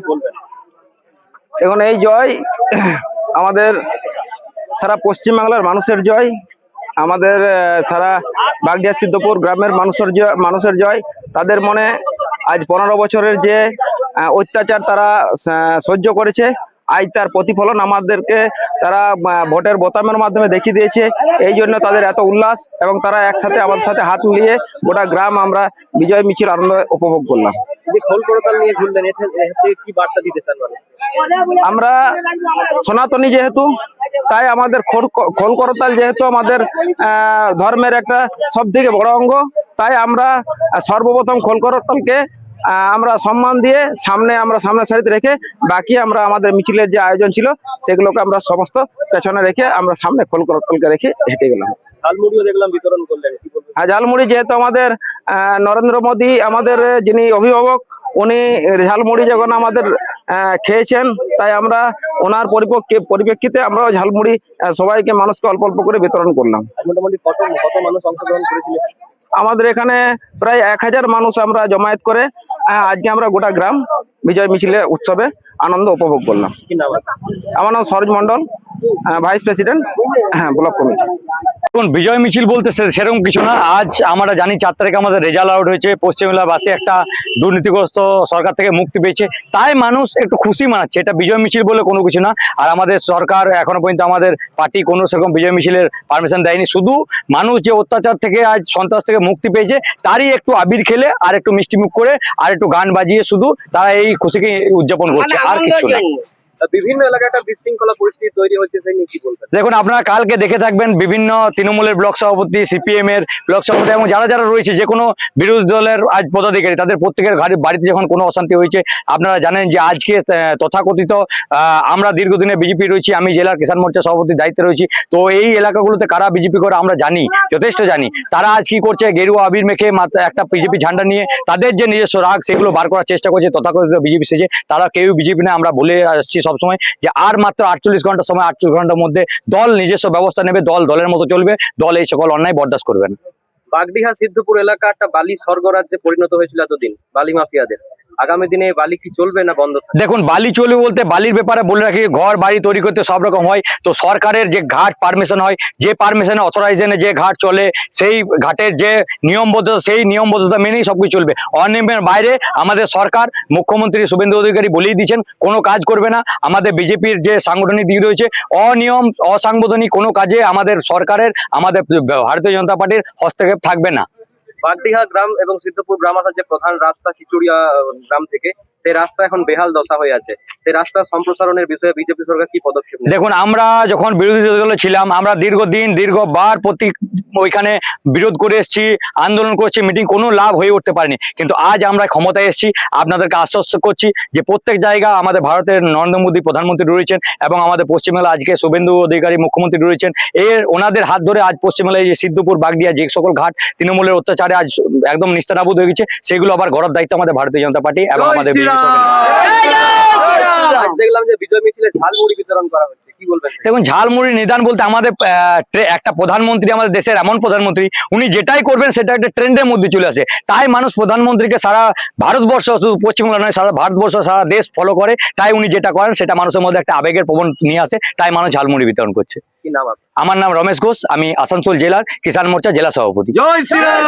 বলবেন? এখন এই জয় আমাদের সারা পশ্চিমবাংলার মানুষের জয়, আমাদের সারা বাগদিয়া সিদ্ধপুর গ্রামের মানুষের জয়। তাদের মনে আজ 15 বছরের যে অত্যাচার তারা সহ্য করেছে, আজ তার প্রতিফলন আমাদেরকে তারা ভোটের বোতামের মাধ্যমে দেখিয়ে দিয়েছে। এই জন্য তাদের এত উল্লাস, এবং তারা একসাথে আমাদের সাথে হাত মিলিয়ে গোটা গ্রাম আমরা বিজয় মিছিল আনন্দ উপভোগ করলাম। যে খোল করতাল নিয়ে ঘুরলেন, এতে কি বার্তা দিতে চান? আমরা সনাতনী যেহেতু, তাই আমাদের খোল করতাল যেহেতু আমাদের ধর্মের একটা সব থেকে বড় অঙ্গ, তাই আমরা সর্বপ্রথম খোল করতালকে আমরা সম্মান দিয়ে সামনের সারিতে রেখে বাকি আমরা আমাদের মিছিলের যে আয়োজন ছিল সেগুলোকে আমরা সমস্ত পেছনে রেখে আমরা সামনে খোল করতালকে রেখে হেঁটে গেলাম। ঝালমুড়িও দেখলাম বিতরণ করলেন, কি বলবেন? আর ঝালমুড়ি যেহেতু আমাদের নরেন্দ্র মোদী আমাদের যিনি অভিভাবক, উনি ঝালমুড়ি যখন আমাদের খেয়েছেন, তাই আমরা ওনার পরিপ্রেক্ষিতে আমরা ঝালমুড়ি সবাইকে মানুষকে অল্প অল্প করে বিতরণ করলাম। মোটামুটি কত মানুষ অংশগ্রহণ করেছিল? আমাদের এখানে প্রায় 1000 মানুষ আমরা জমায়েত করে আজকে আমরা গোটা গ্রাম বিজয় মিছিলে উৎসবে আনন্দ উপভোগ করলাম। কি নাম? আমার নাম Saroj Mondal, vice president block committee. এখন বিজয় মিছিল বলতে সেরকম কিছু না। আজ আমরা জানি 4 তারিখে আমাদের রেজাল্ট আউট হয়েছে, পশ্চিমবাংলাবাসী একটা দুর্নীতিগ্রস্ত সরকার থেকে মুক্তি পেয়েছে, তাই মানুষ একটু খুশি মানাচ্ছে। এটা বিজয় মিছিল বলে কোনো কিছু না। আর আমাদের সরকার এখনো পর্যন্ত আমাদের পার্টি কোনো সেরকম বিজয় মিছিলের পারমিশন দেয়নি। শুধু মানুষ যে অত্যাচার থেকে আজ সন্ত্রাস থেকে মুক্তি পেয়েছে তারই একটু আবির খেলে আর একটু মিষ্টিমুখ করে আর একটু গান বাজিয়ে শুধু তারা এই খুশিকে উদযাপন করছে, আর কিছু না। বিভিন্ন এলাকায় একটা বিশৃঙ্খলা পরিস্থিতি তৈরি হচ্ছে, কি বলবেন? দেখুন, আপনারা কালকে দেখে থাকবেন বিভিন্ন তৃণমূলের ব্লক সভাপতি, সিপিএম এর ব্লক সভাপতি এবং যারা যারা রয়েছে যে কোনো বিরোধী দলের আজ পদাধিকারী, তাদের প্রত্যেকের বাড়িতে যখন কোনো অশান্তি হয়েছে, আপনারা জানেন যে আজকে তথাকথিত আমরা দীর্ঘদিনে বিজেপি রয়েছি, আমি জেলার কিষাণ মোর্চা সভাপতির দায়িত্বে রয়েছি। তো এই এলাকাগুলোতে কারা বিজেপি করে আমরা জানি, যথেষ্ট জানি। তারা আজ কি করছে, গেরুয়া আবির মেখে একটা বিজেপি ঝান্ডা নিয়ে তাদের যে নিজস্ব রাগ সেগুলো বার করার চেষ্টা করছে তথাকথিত বিজেপি সেজে। তারা কেউ বিজেপি না, আমরা বলে আসছি সবসময় যে আর মাত্র 48 ঘন্টার সময়, 48 ঘন্টার মধ্যে দল নিজস্ব ব্যবস্থা নেবে, দল দলের মতো চলবে, দল এই সকল অন্যায় বরদাস্ত করবেন। বাগদিহা সিদ্ধপুর এলাকা একটা বালি স্বর্গরাজ্যে পরিণত হয়েছিল এতদিন বালি মাফিয়াদের। আগামী দিনে বালি কি চলবে না বন্ধ? দেখুন, বালি চলবে বলতে বালির ব্যাপারে বলে রাখি, ঘর বাড়ি তৈরি করতে সব রকম হয়। তো সরকারের যে ঘাট পারমিশন হয়, যে পারমিশনে অথরাইজেশনে যে ঘাট চলে, সেই ঘাটের যে নিয়মবদ্ধতা, সেই নিয়মবদ্ধতা মেনেই সবকিছু চলবে। অনিয়মের বাইরে আমাদের সরকার, মুখ্যমন্ত্রী শুভেন্দু অধিকারী বলেই দিয়েছেন কোনো কাজ করবে না। আমাদের বিজেপির যে সাংগঠনিক দিক রয়েছে, অনিয়ম অসাংবিধানিক কোনো কাজে আমাদের সরকারের, আমাদের ভারতীয় জনতা পার্টির হস্তক্ষেপ থাকবে না। বাগদিহা গ্রাম এবং সিদ্ধপুর গ্রাম আসার যে প্রধান রাস্তা খিচুড়িয়া গ্রাম থেকে, সেই রাস্তা এখন বেহাল দশা হয়ে আছে। সেই রাস্তা সম্প্রসারণের বিষয়ে বিজেপি সরকার কি পদক্ষেপ নেবে? দেখুন, আমরা যখন বিরোধী দলে ছিলাম, আমরা দীর্ঘবার ওইখানে বিরোধ করে এসেছি, আন্দোলন করছি, মিটিং, কোনো লাভ হয়ে উঠতে পারেনি। কিন্তু আজ আমরা ক্ষমতায় এসেছি, আপনাদেরকে আশ্বস্ত করছি যে প্রত্যেক জায়গা আমাদের ভারতের নরেন্দ্র মোদী প্রধানমন্ত্রী রয়েছেন এবং আমাদের পশ্চিমবাংলা আজকে শুভেন্দু অধিকারী মুখ্যমন্ত্রী রয়েছেন। ওনাদের হাত ধরে আজ পশ্চিমবাংলায় যে সিদ্ধপুর বাগদিয়া যে সকল ঘাট তৃণমূলের অত্যাচারে আজ একদম নিস্তারাবুদ হয়ে গেছে, সেগুলো আবার গড়ার দায়িত্ব আমাদের ভারতীয় জনতা পার্টি এবং আমাদের দেখলাম যে বিজয় মিছিলে ঝালমুড়ি বিতরণ করা হচ্ছে, কি বলবেন? দেখুন, ঝালমুড়ি নিদান বলতে আমাদের একটা প্রধানমন্ত্রী, আমাদের দেশের এমন প্রধানমন্ত্রী, উনি যেটাই করবেন সেটা একটা ট্রেন্ডের মধ্যে চলে আসে। তাই মানুষ প্রধানমন্ত্রীকে সারা ভারতবর্ষ, শুধু পশ্চিমবাংলা নয়, সারা ভারতবর্ষ, সারা দেশ ফলো করে। তাই উনি যেটা করেন সেটা মানুষের মধ্যে একটা আবেগের প্রবণ নিয়ে আসে, তাই মানুষ ঝালমুড়ি বিতরণ করছে। কি নাম? আমার নাম রমেশ ঘোষ, আমি আসানসোল জেলার কিষাণ মোর্চা জেলা সভাপতি। জয় শ্রীরাম।